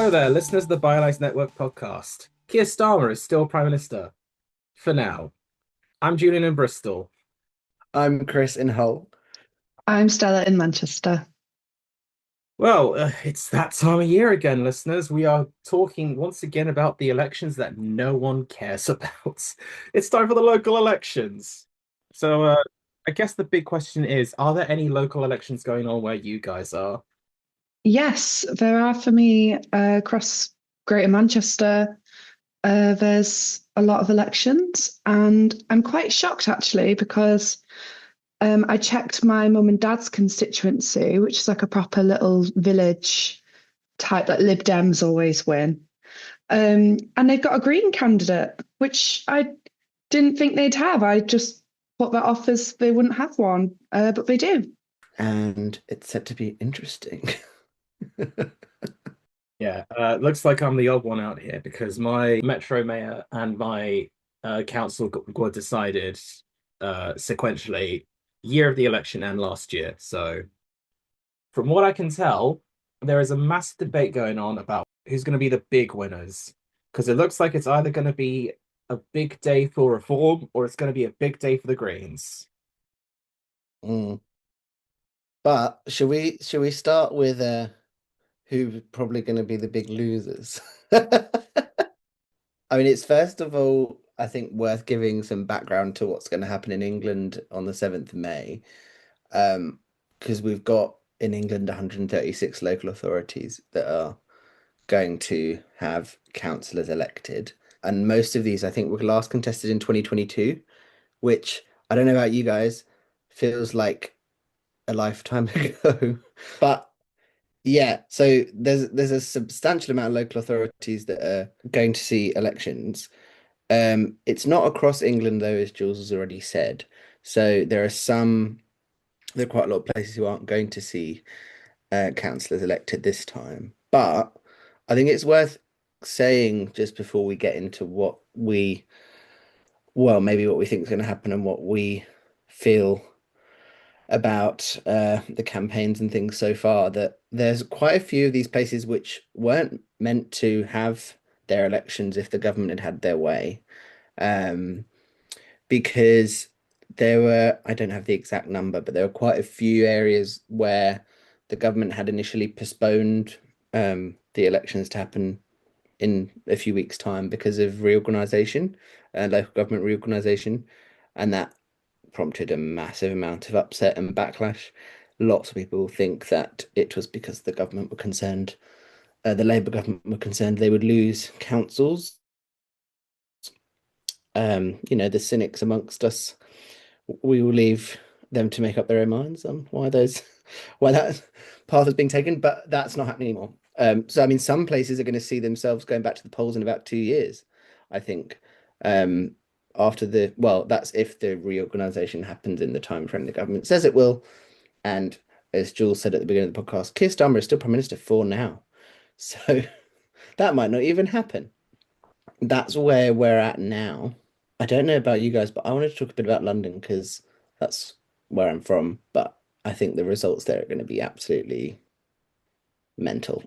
Hello there, listeners of the BioLife Network podcast. Keir Starmer is still Prime Minister for now. I'm Julian in Bristol. I'm Chris in Hull. I'm Stella in Manchester. Well, it's that time of year again, listeners. We are talking once again about the elections that no one cares about. It's time for the local elections. So, I guess the big question is, are there any local elections going on where you guys are? Yes, there are for me across Greater Manchester. There's a lot of elections, and I'm quite shocked actually because I checked my mum and dad's constituency, which is like a proper little village type that Lib Dems always win. And they've got a Green candidate, which I didn't think they'd have. I just put that off as they wouldn't have one, but they do. And it's set to be interesting. Yeah, looks like I'm the odd one out here because my Metro Mayor and my council got decided sequentially year of the election and last year. So, from what I can tell, there is a massive debate going on about who's going to be the big winners because it looks like it's either going to be a big day for reform or it's going to be a big day for the Greens. Mm. But should we start with who's probably going to be the big losers? I mean, it's first of all, I think worth giving some background to what's going to happen in England on the 7th of May. Because we've got in England 136 local authorities that are going to have councillors elected. And most of these, I think, were last contested in 2022, which I don't know about you guys, feels like a lifetime ago. But yeah, so there's a substantial amount of local authorities that are going to see elections. It's not across England though, as Jules has already said. So there are quite a lot of places who aren't going to see councillors elected this time. But I think it's worth saying just before we get into maybe what we think is going to happen and what we feel about the campaigns and things so far, that there's quite a few of these places which weren't meant to have their elections if the government had had their way. Um, because there were, I don't have the exact number, but there were quite a few areas where the government had initially postponed the elections to happen in a few weeks' time because of reorganisation, local government reorganisation, and that prompted a massive amount of upset and backlash. Lots of people think that it was because the government were concerned, the Labour government were concerned they would lose councils. The cynics amongst us, we will leave them to make up their own minds on why that path is being taken, but that's not happening anymore. So I mean, some places are going to see themselves going back to the polls in about 2 years, I think. That's if the reorganisation happens in the time frame the government says it will. And as Jules said at the beginning of the podcast, Keir Starmer is still Prime Minister for now. So that might not even happen. That's where we're at now. I don't know about you guys, but I wanted to talk a bit about London because that's where I'm from. But I think the results there are going to be absolutely mental.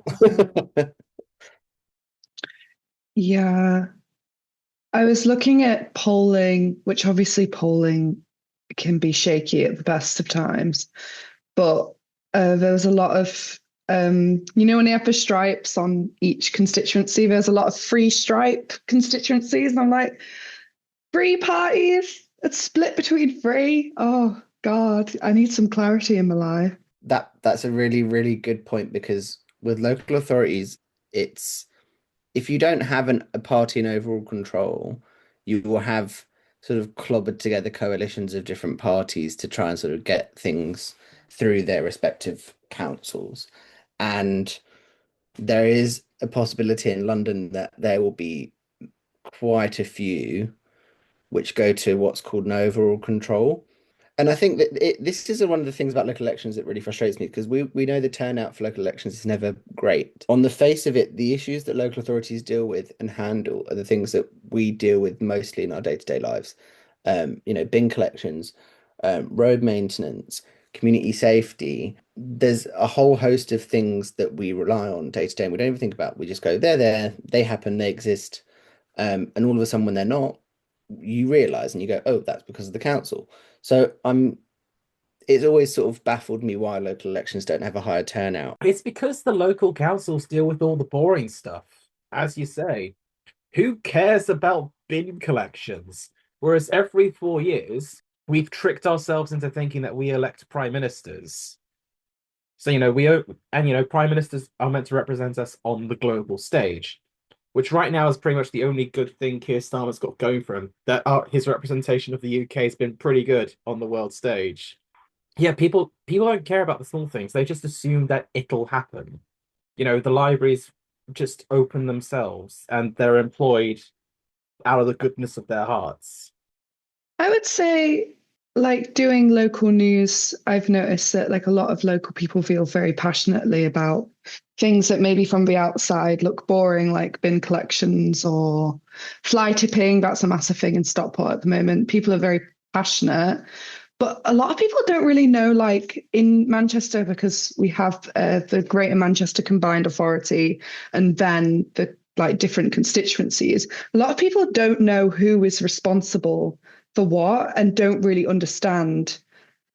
Yeah, I was looking at polling, which obviously polling can be shaky at the best of times, but there was a lot of, when they have the stripes on each constituency, there's a lot of free stripe constituencies. And I'm like, three parties, it's split between three. Oh, God, I need some clarity in my life. That's a really, really good point because with local authorities, it's if you don't have a party in overall control, you will have sort of clobbered together coalitions of different parties to try and sort of get things through their respective councils. And there is a possibility in London that there will be quite a few which go to what's called an overall control. And I think that this is one of the things about local elections that really frustrates me because we know the turnout for local elections is never great. On the face of it, the issues that local authorities deal with and handle are the things that we deal with mostly in our day-to-day lives. Bin collections, road maintenance, community safety. There's a whole host of things that we rely on day to day and we don't even think about. We just go, they're there, they happen, they exist. And all of a sudden when they're not, you realise and you go, oh, that's because of the council. So it's always sort of baffled me why local elections don't have a higher turnout. It's because the local councils deal with all the boring stuff. As you say, who cares about bin collections? Whereas every 4 years, we've tricked ourselves into thinking that we elect prime ministers. So, prime ministers are meant to represent us on the global stage, which right now is pretty much the only good thing Keir Starmer's got going for him. That his representation of the UK has been pretty good on the world stage. Yeah, people don't care about the small things. They just assume that it'll happen. The libraries just open themselves and they're employed out of the goodness of their hearts. I would say, like doing local news, I've noticed that like a lot of local people feel very passionately about things that maybe from the outside look boring, like bin collections or fly tipping. That's a massive thing in Stockport at the moment. People are very passionate. But a lot of people don't really know, like in Manchester, because we have the Greater Manchester Combined Authority and then the like different constituencies. A lot of people don't know who is responsible for what and don't really understand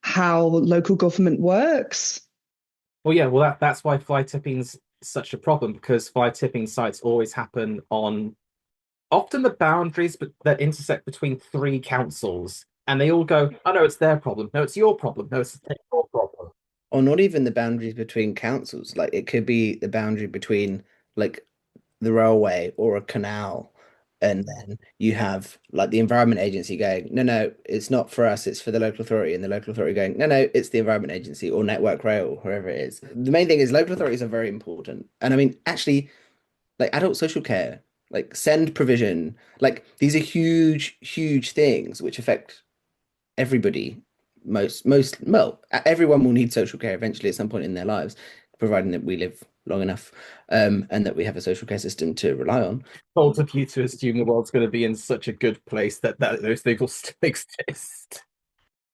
how local government works. Well, yeah, well that's why fly tipping's such a problem because fly tipping sites always happen on often the boundaries but that intersect between three councils, and they all go, "Oh no, it's their problem. No, it's your problem. No, it's your problem." Or not even the boundaries between councils. Like it could be the boundary between like the railway or a canal. And then you have like the Environment Agency going, no, no, it's not for us, it's for the local authority. And the local authority going, no, no, it's the Environment Agency or Network Rail, whoever it is. The main thing is local authorities are very important. And I mean, actually, like adult social care, like send provision, like these are huge, huge things which affect everybody. Well, everyone will need social care eventually at some point in their lives, providing that we live long enough, and that we have a social care system to rely on. Bold of you to assume the world's going to be in such a good place that those things will still exist.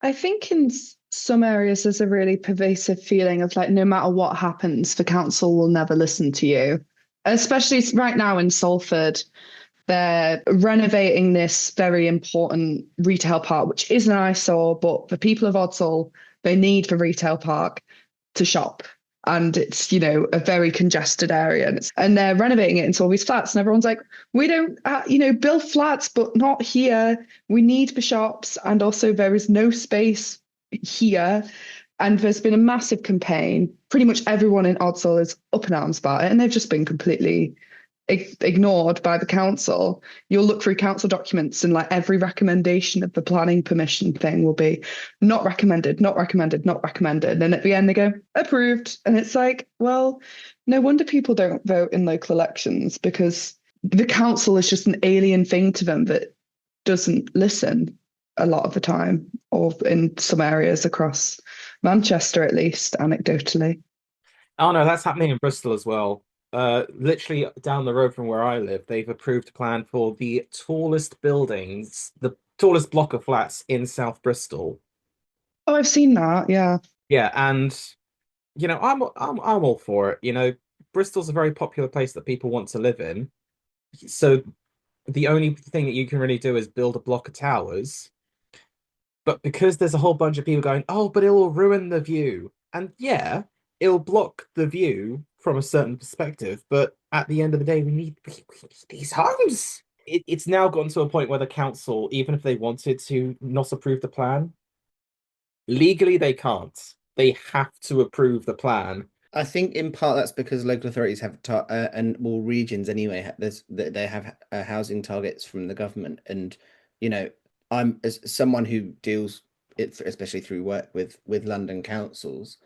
I think in some areas there's a really pervasive feeling of like no matter what happens, the council will never listen to you. Especially right now in Salford, they're renovating this very important retail park, which is an eyesore, but the people of Odsal, they need the retail park to shop. And it's, a very congested area. And they're renovating it into all these flats. And everyone's like, we don't, build flats, but not here. We need the shops. And also, there is no space here. And there's been a massive campaign. Pretty much everyone in Odsal is up in arms about it. And they've just been completely ignored by the council. You'll look through council documents and like every recommendation of the planning permission thing will be not recommended, not recommended, not recommended. And at the end they go approved. And it's like, well, no wonder people don't vote in local elections because the council is just an alien thing to them that doesn't listen a lot of the time, or in some areas across Manchester, at least anecdotally. Oh no, that's happening in Bristol as well. Literally down the road from where I live, they've approved a plan for the tallest buildings, the tallest block of flats in South Bristol. Oh, I've seen that. Yeah. Yeah, and I'm all for it. Bristol's a very popular place that people want to live in. So the only thing that you can really do is build a block of towers. But because there's a whole bunch of people going, oh, but it will ruin the view. And yeah, it'll block the view from a certain perspective. But at the end of the day, we need these homes. It's now gotten to a point where the council, even if they wanted to not approve the plan, legally they can't. They have to approve the plan. I think in part that's because local authorities have and well regions anyway they have housing targets from the government, and I'm as someone who deals it especially through work with London councils,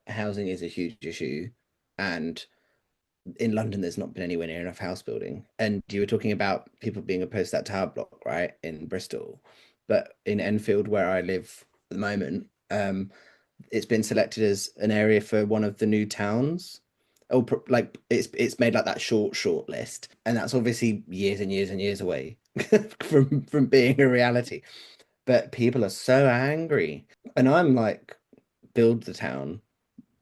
housing is a huge issue, and in London there's not been anywhere near enough house building. And you were talking about people being opposed to that tower block, right, in Bristol, but in Enfield where I live at the moment, it's been selected as an area for one of the new towns. Oh, like it's made like that short list, and that's obviously years and years and years away from being a reality. But people are so angry, and I'm like, build the town.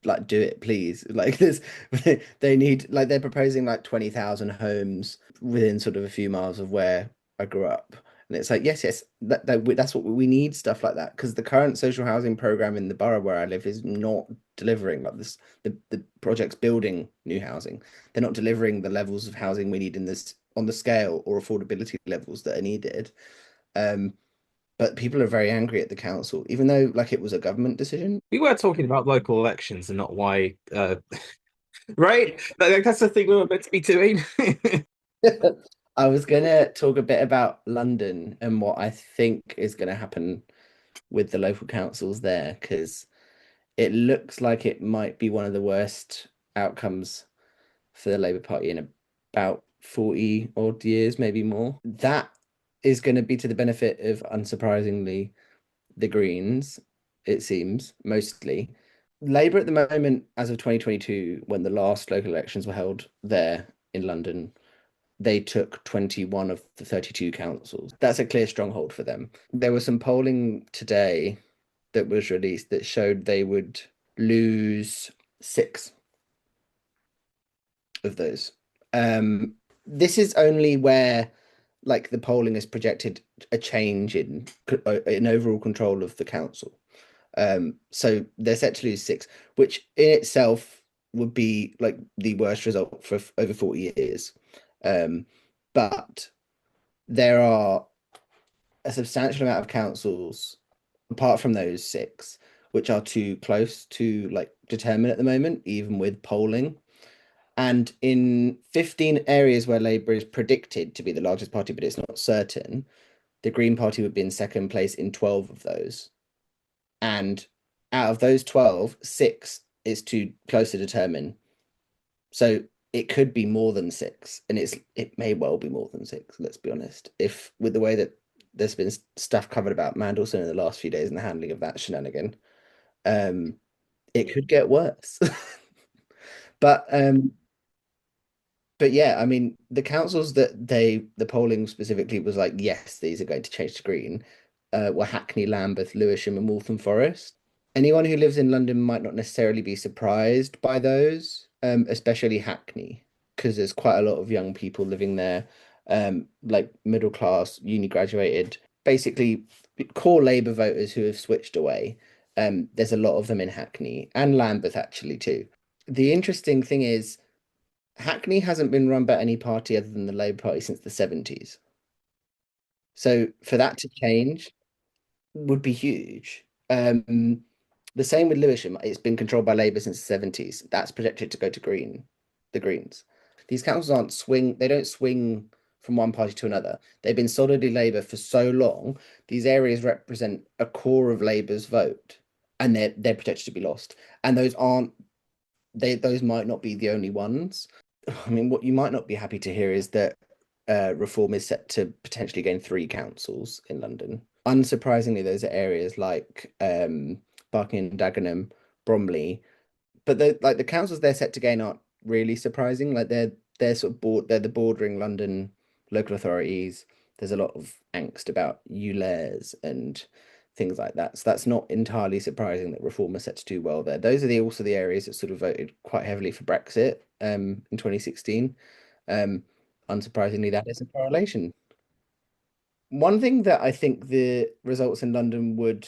Like, do it, please. Like this, they need, like, they're proposing like 20,000 homes within sort of a few miles of where I grew up. And it's like, yes, that's what we need, stuff like that. Because the current social housing program in the borough where I live is not delivering like this. The project's building new housing. They're not delivering the levels of housing we need in this on the scale or affordability levels that are needed. Um, but people are very angry at the council, even though like it was a government decision. We were talking about local elections and not why, right? That's the thing we were meant to be doing. I was gonna talk a bit about London and what I think is gonna happen with the local councils there, because it looks like it might be one of the worst outcomes for the Labour Party in about 40 odd years, maybe more. That is going to be to the benefit of, unsurprisingly, the Greens, it seems, mostly. Labour at the moment, as of 2022, when the last local elections were held there in London, they took 21 of the 32 councils. That's a clear stronghold for them. There was some polling today that was released that showed they would lose 6 of those. This is only where like the polling has projected a change in overall control of the council. So they're set to lose 6, which in itself would be like the worst result for over 40 years. But there are a substantial amount of councils, apart from those 6, which are too close to like determine at the moment, even with polling. And in 15 areas where Labour is predicted to be the largest party, but it's not certain, the Green Party would be in second place in 12 of those. And out of those 12, 6 is too close to determine. So it could be more than 6, and it may well be more than 6, let's be honest. If with the way that there's been stuff covered about Mandelson in the last few days and the handling of that shenanigan, it could get worse. But yeah, I mean, the councils that the polling specifically was like, yes, these are going to change to green, were Hackney, Lambeth, Lewisham, and Waltham Forest. Anyone who lives in London might not necessarily be surprised by those, especially Hackney, because there's quite a lot of young people living there, like middle class, uni graduated, basically core Labour voters who have switched away. There's a lot of them in Hackney and Lambeth actually too. The interesting thing is, Hackney hasn't been run by any party other than the Labour Party since the 70s. So for that to change would be huge. The same with Lewisham. It's been controlled by Labour since the 70s. That's projected to go to the Greens. These councils they don't swing from one party to another. They've been solidly Labour for so long. These areas represent a core of Labour's vote, and they're projected to be lost. And those might not be the only ones. I mean, what you might not be happy to hear is that Reform is set to potentially gain 3 councils in London. Unsurprisingly, those are areas like Barking and Dagenham, Bromley, but the councils they're set to gain aren't really surprising. Like they're sort of they're the bordering London local authorities. There's a lot of angst about ULEZ and things like that. So that's not entirely surprising that Reform are set to do well there. Those are also the areas that sort of voted quite heavily for Brexit in 2016. Unsurprisingly, that is a correlation. One thing that I think the results in London would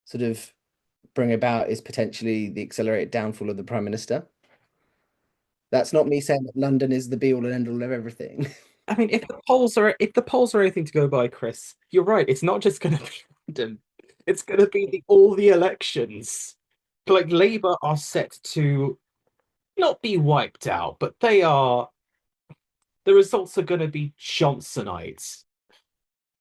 sort of bring about is potentially the accelerated downfall of the Prime Minister. That's not me saying that London is the be all and end all of everything. I mean, if the polls are anything to go by, Chris, you're right. It's not just going to be London. It's going to be all the elections. Like Labour are set to not be wiped out, but the results are going to be Johnsonites.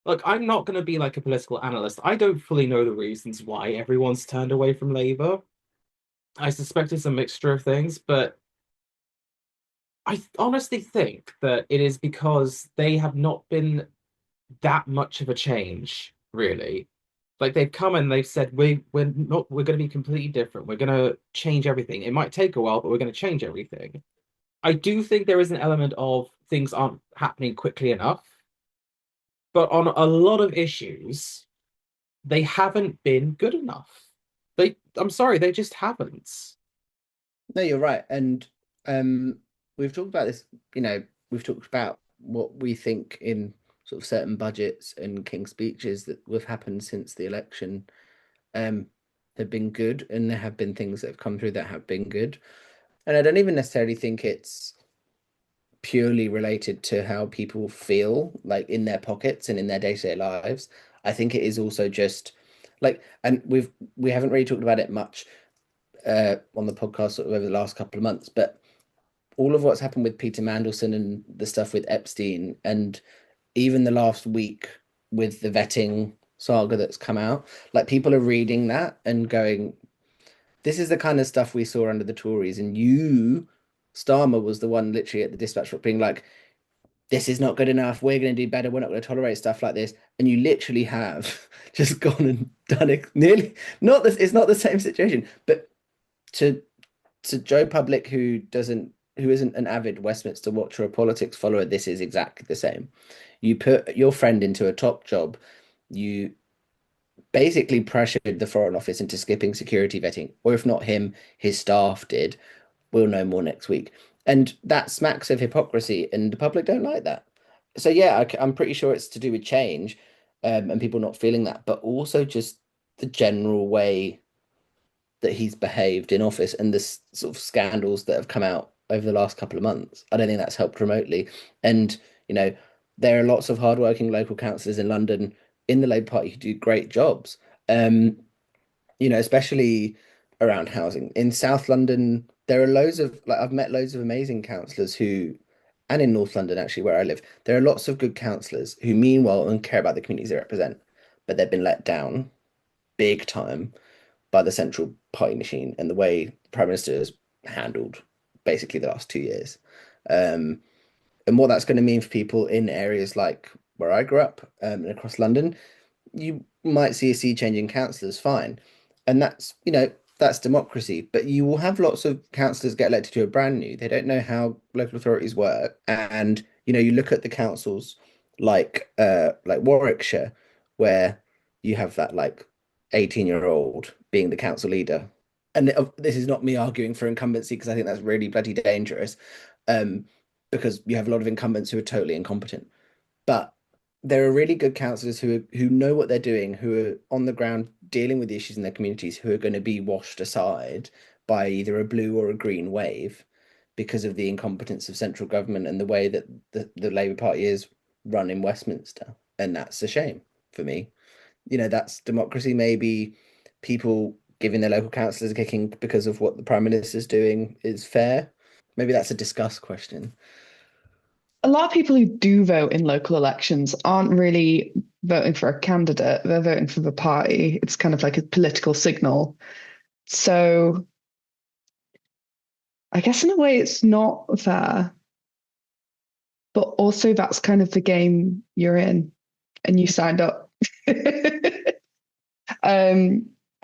Look, I'm not going to be like a political analyst. I don't fully know the reasons why everyone's turned away from Labour. I suspect it's a mixture of things, but I honestly think that it is because they have not been that much of a change, really. Like they've come and they've said we're going to be completely different. We're going to change everything. It might take a while, but we're going to change everything. I do think there is an element of things aren't happening quickly enough, but on a lot of issues, they haven't been good enough. I'm sorry, they just haven't. No, you're right. And um, we've talked about this, we've talked about what we think in sort of certain budgets and King's speeches that have happened since the election um, have been good, and there have been things that have come through that have been good. And I don't even necessarily think it's purely related to how people feel like in their pockets and in their day-to-day lives. I think it is also just like, and we haven't really talked about it much on the podcast sort of over the last couple of months, but all of what's happened with Peter Mandelson and the stuff with Epstein, and even the last week with the vetting saga that's come out, like people are reading that and going, this is the kind of stuff we saw under the Tories. And Starmer was the one literally at the dispatch book being like, this is not good enough. We're going to do better. We're not going to tolerate stuff like this. And you literally have just gone and done it nearly, not this, it's not the same situation, but to Joe Public, who isn't an avid Westminster watcher or politics follower, this is exactly the same. You put your friend into a top job, you basically pressured the Foreign Office into skipping security vetting, or if not him, his staff did. We'll know more next week. And that smacks of hypocrisy, and the public don't like that. So yeah, I'm pretty sure it's to do with change, and people not feeling that, but also just the general way that he's behaved in office and the sort of scandals that have come out over the last couple of months. I don't think that's helped remotely. And, you know, there are lots of hardworking local councillors in London in the Labour Party who do great jobs. Um, especially around housing. In South London, there are loads of like I've met loads of amazing councillors who, and in North London actually where I live, there are lots of good councillors who mean well and care about the communities they represent, but they've been let down big time by the central party machine and the way the Prime Minister has handled basically the last 2 years. Um, and what that's going to mean for people in areas like where I grew up and across London, you might see a sea change in councillors, fine. And that's democracy. But you will have lots of councillors get elected who are brand new. They don't know how local authorities work. And, you look at the councils like Warwickshire, where you have that like 18-year-old being the council leader. And this is not me arguing for incumbency because I think that's really bloody dangerous. Um, because you have a lot of incumbents who are totally incompetent. But there are really good councillors who know what they're doing, who are on the ground dealing with the issues in their communities, who are going to be washed aside by either a blue or a green wave because of the incompetence of central government and the way that the Labour Party is run in Westminster. And that's a shame for me. That's democracy. Maybe people giving their local councillors a kicking because of what the Prime Minister's doing is fair. Maybe that's a discuss question. A lot of people who do vote in local elections aren't really voting for a candidate, they're voting for the party. It's kind of like a political signal. So I guess in a way it's not fair, but also that's kind of the game you're in and you signed up.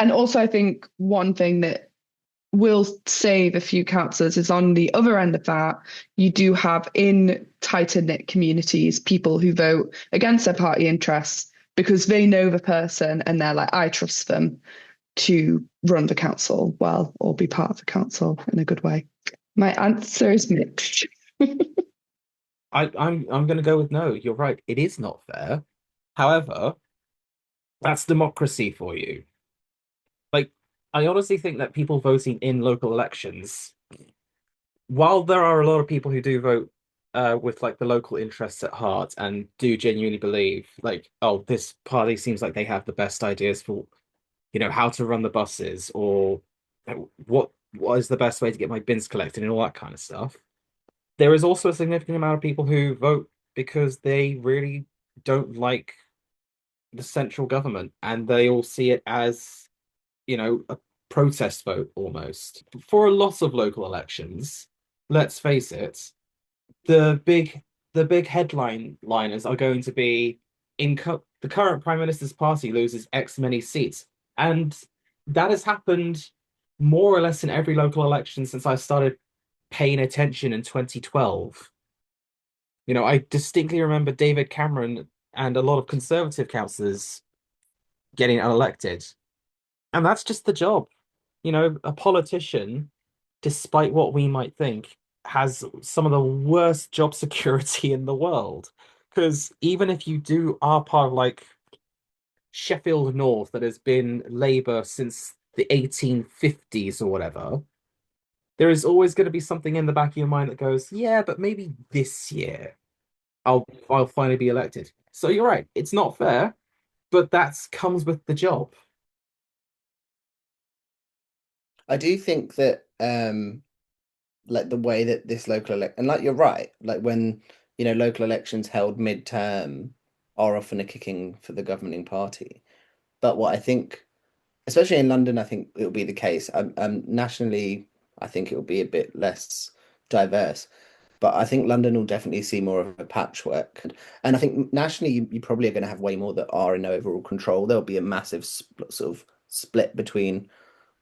And also, I think one thing that will save a few councillors is on the other end of that, you do have in tighter knit communities people who vote against their party interests because they know the person and they're like, I trust them to run the council well or be part of the council in a good way. My answer is mixed. I'm going to go with no. You're right. It is not fair. However, that's democracy for you. Like, I honestly think that people voting in local elections, while there are a lot of people who do vote with like the local interests at heart and do genuinely believe like, oh, this party seems like they have the best ideas for, how to run the buses or what is the best way to get my bins collected and all that kind of stuff. There is also a significant amount of people who vote because they really don't like the central government and they all see it as, a protest vote almost. For a lot of local elections, let's face it, the big headline liners are going to be the current prime minister's party loses X many seats. And that has happened more or less in every local election since I started paying attention in 2012. I distinctly remember David Cameron and a lot of Conservative councillors getting unelected. And that's just the job. A politician, despite what we might think, has some of the worst job security in the world. Because even if you are part of like Sheffield North that has been Labour since the 1850s or whatever, there is always going to be something in the back of your mind that goes, yeah, but maybe this year I'll finally be elected. So you're right, it's not fair, but that's comes with the job. I do think that like the way that this local elect and like you're right, like when local elections held mid-term are often a kicking for the governing party. But what I think, especially in London, I think it'll be the case. Nationally, I think it'll be a bit less diverse. But I think London will definitely see more of a patchwork. And I think nationally, you probably are going to have way more that are in overall control. There'll be a massive sort of split between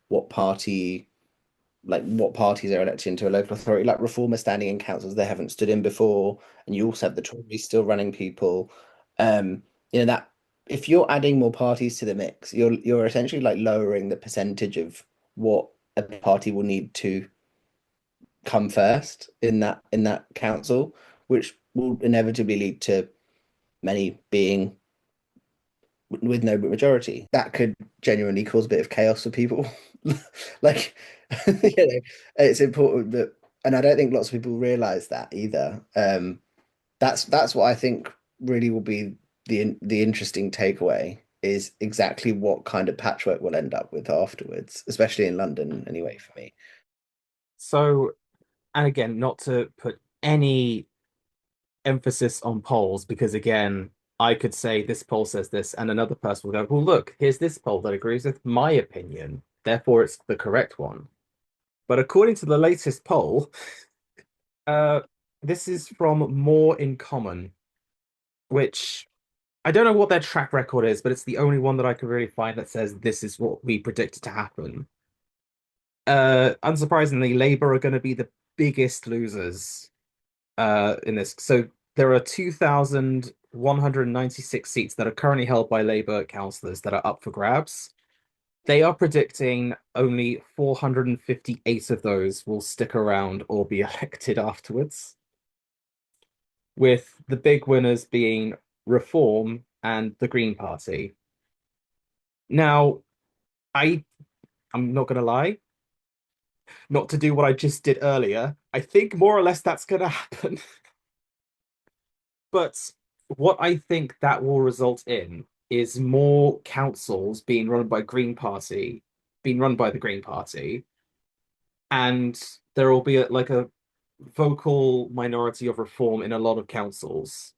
what party what parties are elected into a local authority. Like Reform are standing in councils they haven't stood in before, and you also have the Tories still running people. Um, that if you're adding more parties to the mix, you're essentially like lowering the percentage of what a party will need to come first in that council, which will inevitably lead to many being with no majority. That could genuinely cause a bit of chaos for people. Like, it's important that, and I don't think lots of people realize that either. That's what I think really will be the interesting takeaway is exactly what kind of patchwork we'll end up with afterwards, especially in London anyway, for me. So, and again, not to put any emphasis on polls, because again, I could say this poll says this, and another person will go, well, look, here's this poll that agrees with my opinion, therefore it's the correct one. But according to the latest poll, uh, this is from More in Common, which I don't know what their track record is, but it's the only one that I could really find that says this is what we predicted to happen. Unsurprisingly, Labour are going to be the biggest losers in this. So there are 2,196 seats that are currently held by Labour councillors that are up for grabs. They are predicting only 458 of those will stick around or be elected afterwards, with the big winners being Reform and the Green Party. Now, I I'm not gonna lie, not to do what I just did earlier. I think more or less that's gonna happen. But what I think that will result in is more councils being run by the Green Party, and there will be like a vocal minority of reform in a lot of councils.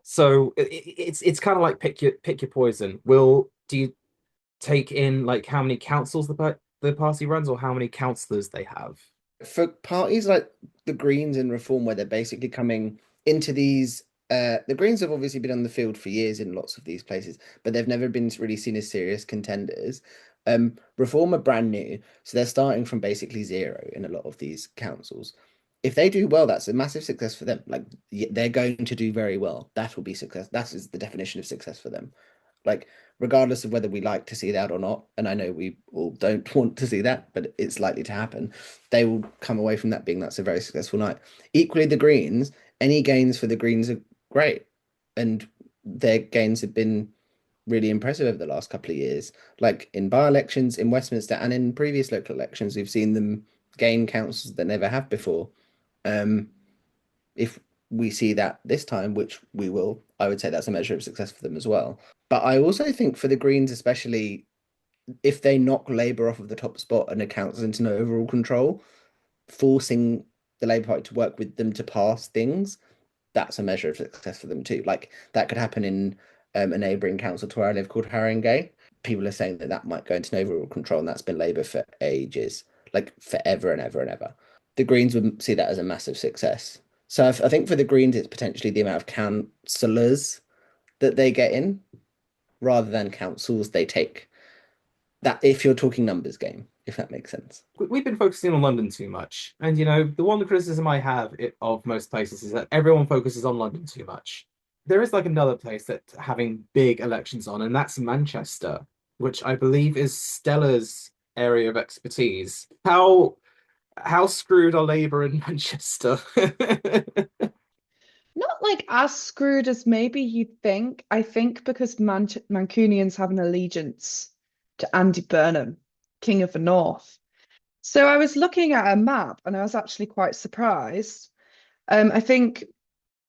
So it's kind of like pick your poison. Will do you take in like how many councils the party runs or how many councillors they have? For parties like the Greens and Reform, where they're basically coming into these, the Greens have obviously been on the field for years in lots of these places, but they've never been really seen as serious contenders. Reform are brand new, so they're starting from basically zero in a lot of these councils. If they do well, that's a massive success for them. Like they're going to do very well. That will be success. That is the definition of success for them. Like regardless of whether we like to see that or not, and I know we all don't want to see that, but it's likely to happen, they will come away from that being that's a very successful night. Equally, the Greens, any gains for the Greens are great, and their gains have been really impressive over the last couple of years. Like in by-elections in Westminster and in previous local elections, we've seen them gain councils that never have before. Um, if we see that this time, which we will, I would say that's a measure of success for them as well. But I also think for the Greens, especially if they knock Labour off of the top spot and accounts into no overall control, forcing the Labour Party to work with them to pass things, that's a measure of success for them too. Like that could happen in a neighbouring council to where I live called Haringey. People are saying that that might go into no overall control, and that's been Labour for ages, like forever and ever and ever. The Greens would see that as a massive success. So I think for the Greens, it's potentially the amount of councillors that they get in rather than councils they take. That if you're talking numbers game, if that makes sense. We've been focusing on London too much, and the one criticism I have of most places is that everyone focuses on London too much. There is like another place that having big elections on, and that's Manchester. which I believe is Stella's area of expertise. How screwed are Labour in Manchester? Not like as screwed as maybe you'd think. I think because Mancunians have an allegiance to Andy Burnham, King of the North. So I was looking at a map and I was actually quite surprised. I think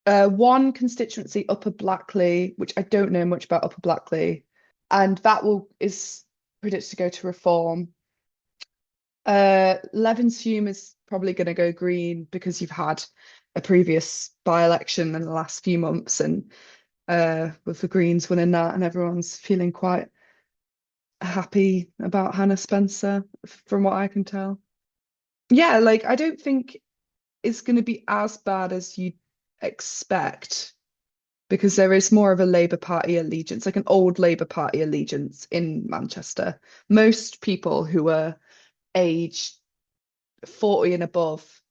one constituency, Upper Blackley, which I don't know much about Upper Blackley, and that will is predicted to go to Reform. Levenshulme is probably going to go Green because you've had a previous by-election in the last few months, and with the Greens winning that, and everyone's feeling quite happy about Hannah Spencer, from what I can tell. Yeah, like I don't think it's going to be as bad as you'd expect because there is more of a Labour Party allegiance, like an old Labour Party allegiance in Manchester. Most people who are aged 40 and above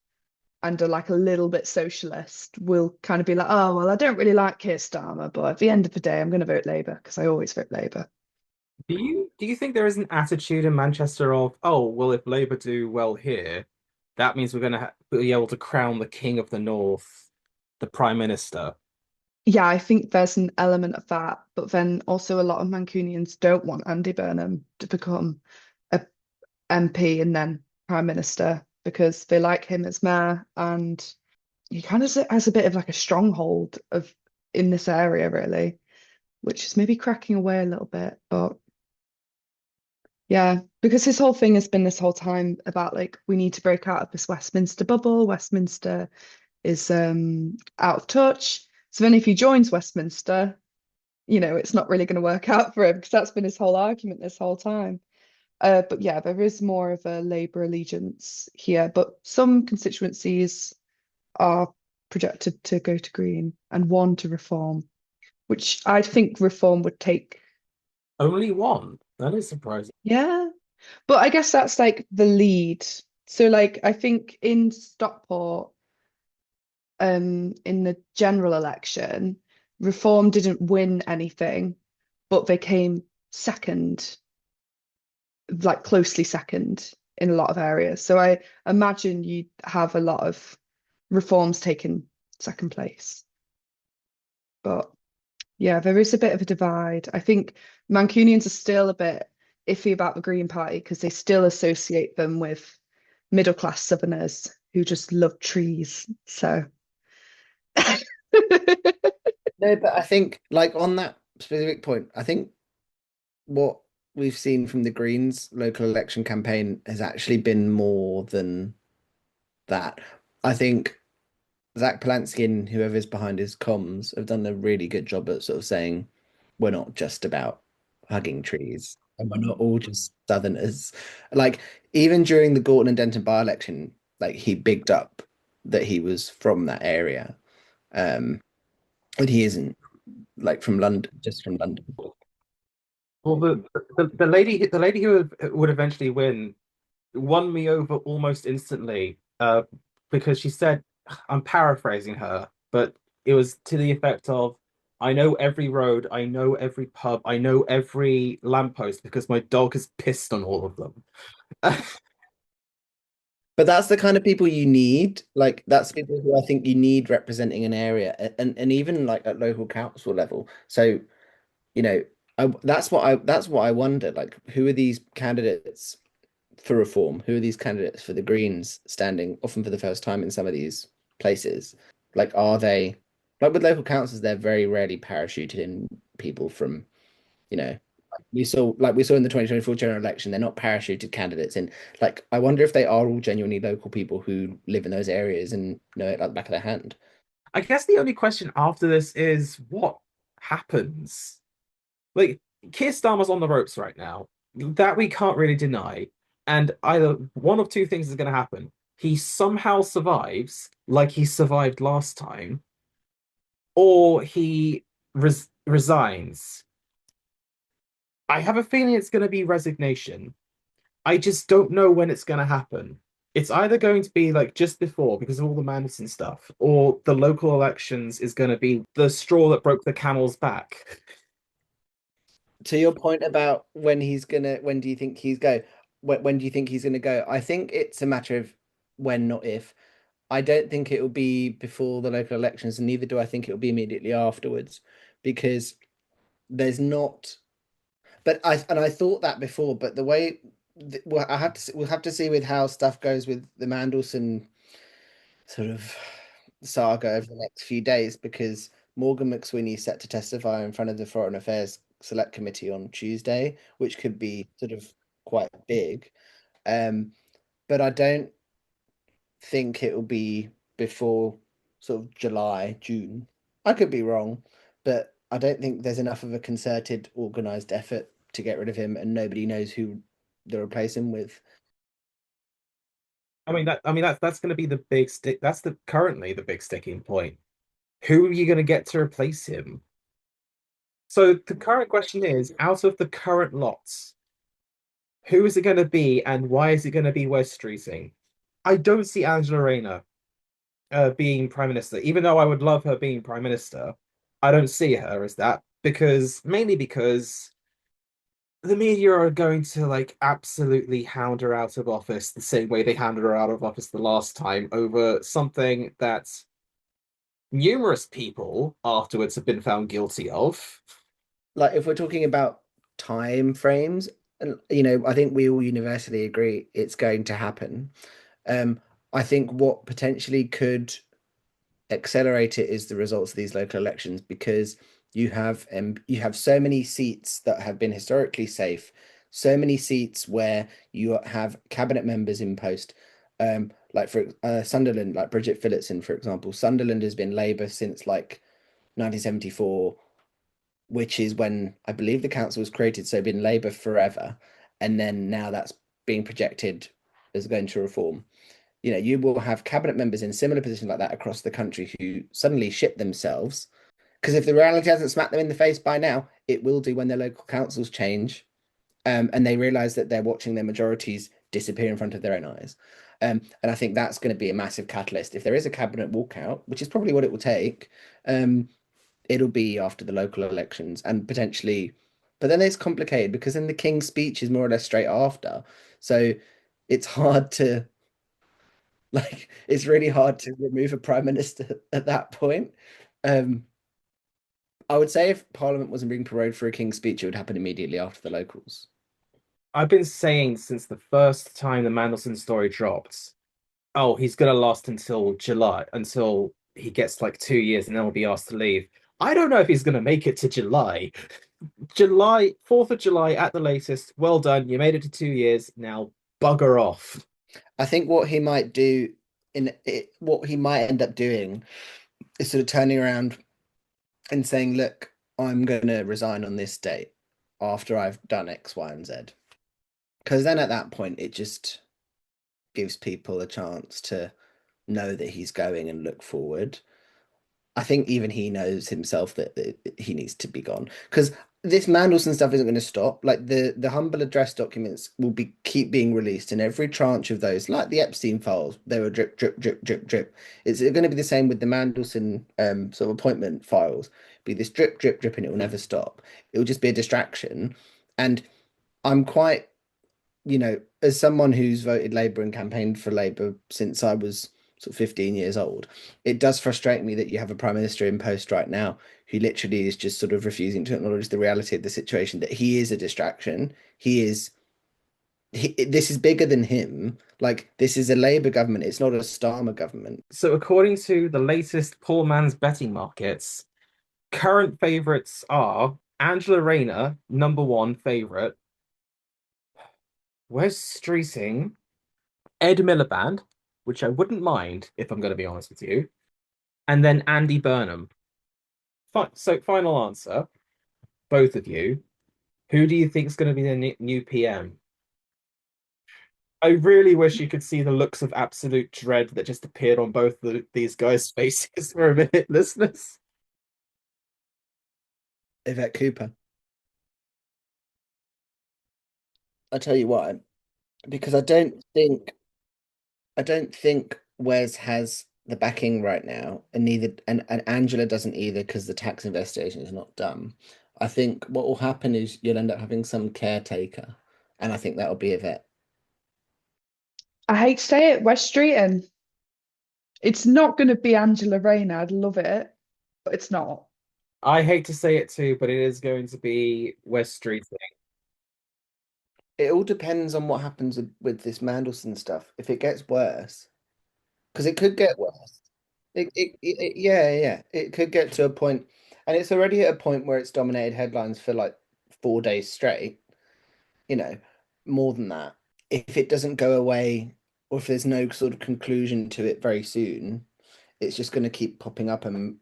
and are like a little bit socialist will kind of be like, oh, well, I don't really like Keir Starmer, but at the end of the day, I'm going to vote Labour because I always vote Labour. Do you think there is an attitude in Manchester of, oh, well, if Labour do well here, that means we're going to be able to crown the King of the North, the Prime Minister? Yeah, I think there's an element of that, but then also a lot of Mancunians don't want Andy Burnham to become a MP and then Prime Minister because they like him as mayor and he kind of has a bit of like a stronghold of in this area really, which is maybe cracking away a little bit, but yeah, because his whole thing has been this whole time about like we need to break out of this Westminster bubble. Westminster is out of touch. So then if he joins Westminster, it's not really going to work out for him because that's been his whole argument this whole time. But yeah, there is more of a Labour allegiance here, but some constituencies are projected to go to Green and one to Reform, which I think Reform would take. Only one. That is surprising. Yeah, but I guess that's like the lead. So like I think in Stockport, in the general election, Reform didn't win anything, but they came second, like closely second in a lot of areas. So I imagine you'd have a lot of Reforms taking second place. But yeah, there is a bit of a divide. I think Mancunians are still a bit iffy about the Green Party because they still associate them with middle class Southerners who just love trees. So No, but I think like on that specific point, I think what we've seen from the Greens local election campaign has actually been more than that. I think Zach Palansky and whoever's behind his comms have done a really good job at sort of saying we're not just about hugging trees and we're not all just Southerners. Like even during the Gorton and Denton by-election, like he bigged up that he was from that area. And he isn't like from London, just from London. Well, the lady who would eventually win won me over almost instantly, because she said, I'm paraphrasing her, but it was to the effect of, I know every road, I know every pub, I know every lamppost because my dog has pissed on all of them. But that's the kind of people you need. Like that's people who I think you need representing an area and even like at local council level. So, you know, that's what I wonder. Like, who are these candidates for reform? Who are these candidates for the Greens standing often for the first time in some of these places? Like, are they like with local councils, they're very rarely parachuted in people from, you know, we saw in the 2024 general election, they're not parachuted candidates in. Like, I wonder if they are all genuinely local people who live in those areas and know it like the back of their hand. I guess the only question after this is what happens? Like, Keir Starmer's on the ropes right now. That we can't really deny. And either one of two things is going to happen. He somehow survives, like he survived last time, or he resigns. I have a feeling it's going to be resignation. I just don't know when it's going to happen. It's either going to be like just before because of all the Manson stuff, or the local elections is going to be the straw that broke the camel's back. to your point about when do you think he's go? When do you think he's gonna go? I think it's a matter of when, not if. I don't think it will be before the local elections, and neither do I think it will be immediately afterwards, because there's not. But I thought that before, but the way well, we'll have to see with how stuff goes with the Mandelson sort of saga over the next few days, because Morgan McSweeney's set to testify in front of the Foreign Affairs Select Committee on Tuesday, which could be sort of quite big. Um, but I don't think it will be before sort of July, June. I could be wrong, but I don't think there's enough of a concerted, organized effort to get rid of him, and nobody knows who to replace him with. That's going to be the big stick. That's the currently the big sticking point. Who are you going to get to replace him? So the current question is, out of the current lots, who is it going to be, and why is it going to be Wes Streeting? I don't see Angela Rayner being prime minister, even though I would love her being prime minister. I don't see her as that because mainly because the media are going to like absolutely hound her out of office the same way they hounded her out of office the last time over something that numerous people afterwards have been found guilty of. Like if we're talking about time frames, and I think we all universally agree it's going to happen. Um, I think what potentially could accelerate it is the results of these local elections, because you have so many seats that have been historically safe, so many seats where you have cabinet members in post. Like for Sunderland, like Bridget Phillipson, for example. Sunderland has been Labour since like 1974, which is when I believe the council was created, so been Labour forever. And then now that's being projected as going to reform. You will have cabinet members in similar positions like that across the country who suddenly shit themselves. Because if the reality hasn't smacked them in the face by now, it will do when their local councils change, and they realize that they're watching their majorities disappear in front of their own eyes. And I think that's going to be a massive catalyst. If there is a cabinet walkout, which is probably what it will take, it'll be after the local elections and potentially. But then it's complicated because then the King's speech is more or less straight after. So it's hard to like it's really hard to remove a prime minister at that point. Um, I would say if Parliament wasn't being paroled for a King's speech, it would happen immediately after the locals. I've been saying since the first time the Mandelson story dropped, oh, he's gonna last until July, until he gets like 2 years and then will be asked to leave. I don't know if he's gonna make it to July. July, 4th of July at the latest. Well done. You made it to 2 years. Now bugger off. I think what he might do what he might end up doing is sort of turning around and saying, "Look, I'm going to resign on this date after I've done X, Y, and Z." Because then at that point, it just gives people a chance to know that he's going and look forward. I think even he knows himself that he needs to be gone, because this Mandelson stuff isn't going to stop. Like the humble address documents will be keep being released, and every tranche of those, like the Epstein files, they were drip, drip, drip, drip, drip. It's going to be the same with the Mandelson sort of appointment files. Be this drip, drip, drip, and it will never stop. It will just be a distraction, and I'm quite as someone who's voted Labour and campaigned for Labour since I was sort of 15 years old, it does frustrate me that you have a prime minister in post right now who literally is just sort of refusing to acknowledge the reality of the situation, that he is a distraction. This is bigger than him. Like, this is a Labour government. It's not a Starmer government. So according to the latest poor man's betting markets, current favourites are Angela Rayner, number one favourite, Wes Streeting, Ed Miliband, which I wouldn't mind if I'm going to be honest with you, and then Andy Burnham. So final answer, both of you. Who do you think is going to be the new PM? I really wish you could see the looks of absolute dread that just appeared on both these guys' faces for a minute, listeners. Yvette Cooper. I tell you why, because I don't think Wes has the backing right now, and Angela doesn't either because the tax investigation is not done. I think what will happen is you'll end up having some caretaker, and I think that'll be a vet. I hate to say it, West Streeton. It's not going to be Angela Rayner. I'd love it, but it's not. I hate to say it too, but it is going to be West Street. It all depends on what happens with this Mandelson stuff. If it gets worse, because it could get worse. Yeah, yeah. It could get to a point, and it's already at a point where it's dominated headlines for like 4 days straight, you know, more than that. If it doesn't go away, or if there's no sort of conclusion to it very soon, it's just going to keep popping up. And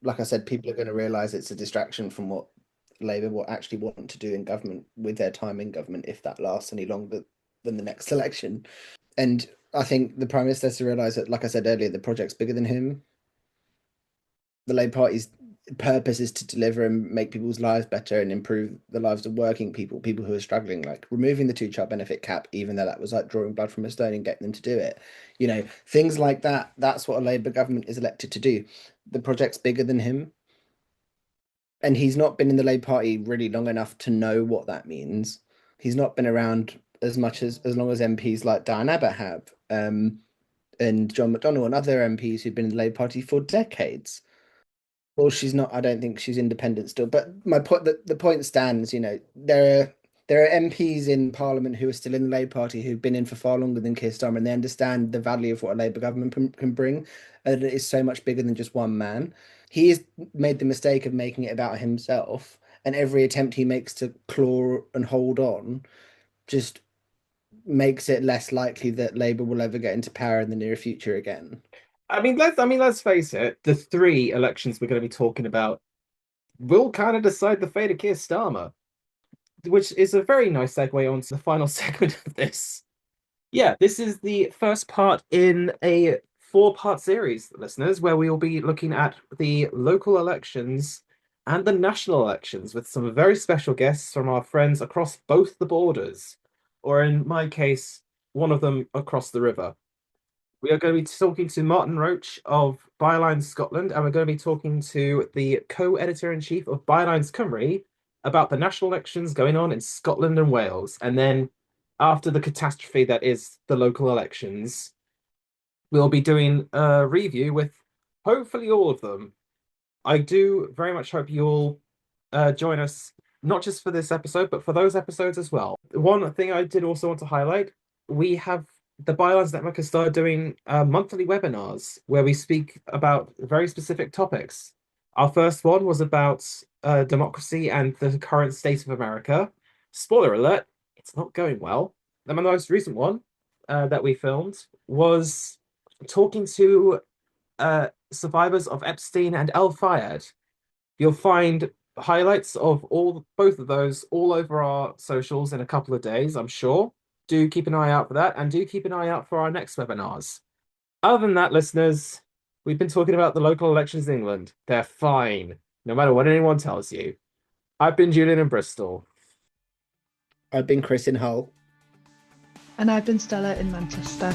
like I said, people are going to realize it's a distraction from what Labour will actually want to do in government with their time in government if that lasts any longer than the next election. And I think the Prime Minister has to realise that, like I said earlier, the project's bigger than him. The Labour Party's purpose is to deliver and make people's lives better and improve the lives of working people, people who are struggling, like removing the two-child benefit cap, even though that was like drawing blood from a stone and getting them to do it. You know, things like that. That's what a Labour government is elected to do. The project's bigger than him. And he's not been in the Labour Party really long enough to know what that means. He's not been around as much as long as MPs like Diane Abbott have, and John McDonnell and other MPs who've been in the Labour Party for decades. Well, she's not. I don't think she's independent still. But my point, the point stands. You know, there are MPs in Parliament who are still in the Labour Party who've been in for far longer than Keir Starmer, and they understand the value of what a Labour government can bring, and it is so much bigger than just one man. He has made the mistake of making it about himself, and every attempt he makes to claw and hold on just makes it less likely that Labour will ever get into power in the near future again. Let's face it, the three elections we're going to be talking about will kind of decide the fate of Keir Starmer, which is a very nice segue onto the final segment of this. Yeah, this is the first part in a four-part series, listeners, where we will be looking at the local elections and the national elections with some very special guests from our friends across both the borders, or in my case, one of them across the river. We are going to be talking to Martin Roach of Bylines Scotland, and we're going to be talking to the co-editor-in-chief of Bylines Cymru about the national elections going on in Scotland and Wales. And then after the catastrophe that is the local elections, we'll be doing a review with hopefully all of them. I do very much hope you'll join us, not just for this episode, but for those episodes as well. One thing I did also want to highlight, we have the Bylines Network has started doing monthly webinars where we speak about very specific topics. Our first one was about democracy and the current state of America. Spoiler alert, it's not going well. The most recent one that we filmed was talking to survivors of Epstein and El Fayed. You'll find highlights of both of those all over our socials in a couple of days, I'm sure. Do keep an eye out for that, and do keep an eye out for our next webinars. Other than that, listeners, we've been talking about the local elections in England. They're fine, no matter what anyone tells you. I've been Julian in Bristol. I've been Chris in Hull. And I've been Stella in Manchester.